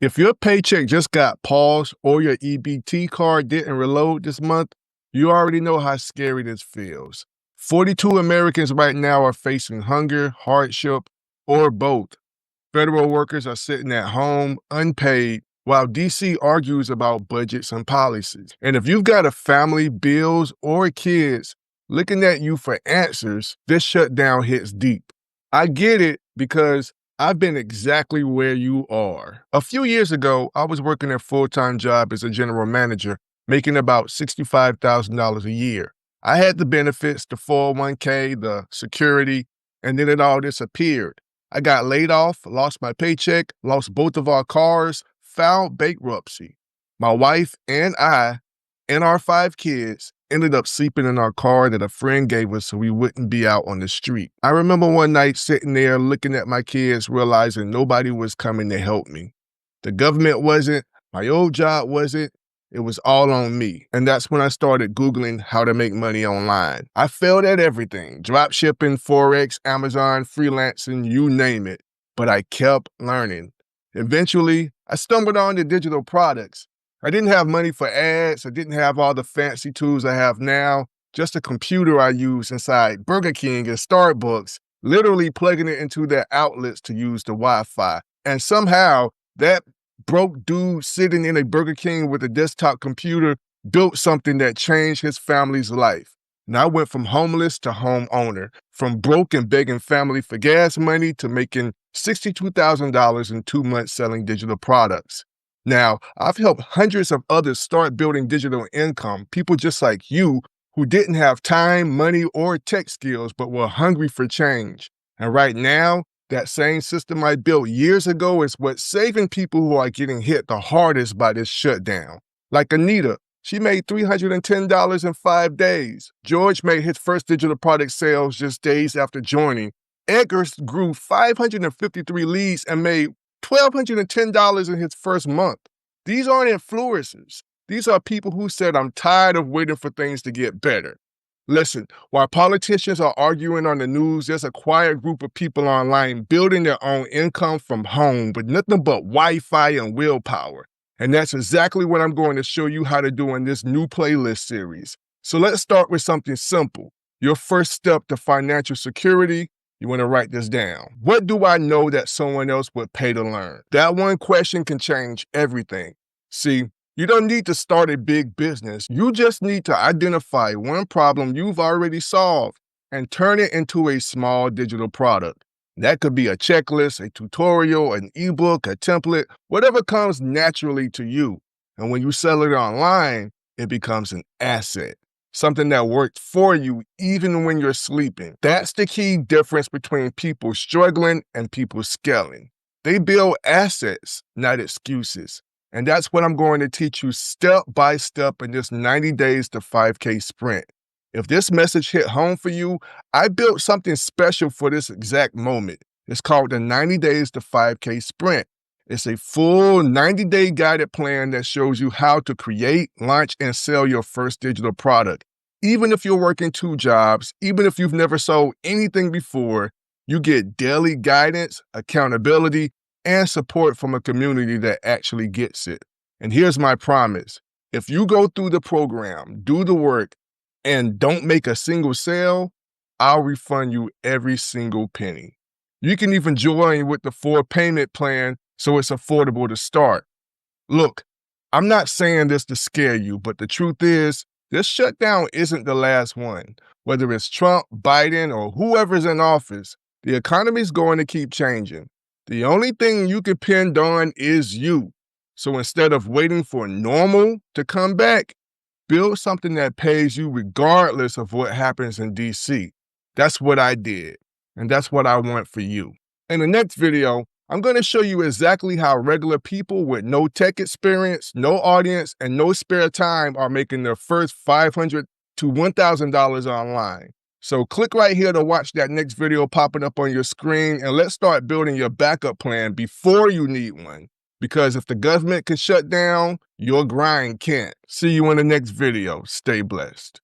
If your paycheck just got paused or your EBT card didn't reload this month, you already know how scary this feels. 42 Americans right now are facing hunger, hardship, or both. Federal workers are sitting at home, unpaid, while DC argues about budgets and policies. And if you've got a family, bills, or kids looking at you for answers, this shutdown hits deep. I get it because I've been exactly where you are. A few years ago, I was working a full-time job as a general manager, making about $65,000 a year. I had the benefits, the 401k, the security, and then it all disappeared. I got laid off, lost my paycheck, lost both of our cars, filed bankruptcy. My wife and I and our 5 kids ended up sleeping in our car that a friend gave us so we wouldn't be out on the street. I remember one night sitting there looking at my kids, realizing nobody was coming to help me. The government wasn't, my old job wasn't, it was all on me. And that's when I started Googling how to make money online. I failed at everything, drop shipping, Forex, Amazon, freelancing, you name it. But I kept learning. Eventually, I stumbled onto digital products. I didn't have money for ads. I didn't have all the fancy tools I have now, just a computer I use inside Burger King and Starbucks, literally plugging it into their outlets to use the Wi-Fi. And somehow, that broke dude sitting in a Burger King with a desktop computer built something that changed his family's life. And I went from homeless to homeowner, from broke and begging family for gas money to making $62,000 in 2 months selling digital products. Now, I've helped hundreds of others start building digital income, people just like you who didn't have time, money, or tech skills, but were hungry for change. And right now, that same system I built years ago is what's saving people who are getting hit the hardest by this shutdown. Like Anita, she made $310 in 5 days. George made his first digital product sales just days after joining. Edgar's grew 553 leads and made $1,210 in his first month. These aren't influencers. These are people who said, I'm tired of waiting for things to get better. Listen, while politicians are arguing on the news, there's a quiet group of people online building their own income from home with nothing but Wi-Fi and willpower. And that's exactly what I'm going to show you how to do in this new playlist series. So let's start with something simple. Your first step to financial security. You want to write this down. What do I know that someone else would pay to learn? That one question can change everything. See, you don't need to start a big business. You just need to identify one problem you've already solved and turn it into a small digital product. That could be a checklist, a tutorial, an ebook, a template, whatever comes naturally to you. And when you sell it online, it becomes an asset. Something that worked for you even when you're sleeping. That's the key difference between people struggling and people scaling. They build assets, not excuses. And that's what I'm going to teach you step by step in this 90 days to 5K sprint. If this message hit home for you, I built something special for this exact moment. It's called the 90 days to 5K sprint. It's a full 90-day guided plan that shows you how to create, launch, and sell your first digital product. Even if you're working 2 jobs, even if you've never sold anything before, you get daily guidance, accountability, and support from a community that actually gets it. And here's my promise. If you go through the program, do the work, and don't make a single sale, I'll refund you every single penny. You can even join with the 4-payment plan so it's affordable to start. Look, I'm not saying this to scare you, but the truth is, this shutdown isn't the last one. Whether it's Trump, Biden, or whoever's in office, the economy's going to keep changing. The only thing you can depend on is you. So instead of waiting for normal to come back, build something that pays you regardless of what happens in DC. That's what I did, and that's what I want for you. In the next video, I'm going to show you exactly how regular people with no tech experience, no audience, and no spare time are making their first $500 to $1,000 online. So click right here to watch that next video popping up on your screen, and let's start building your backup plan before you need one. Because if the government can shut down, your grind can't. See you in the next video. Stay blessed.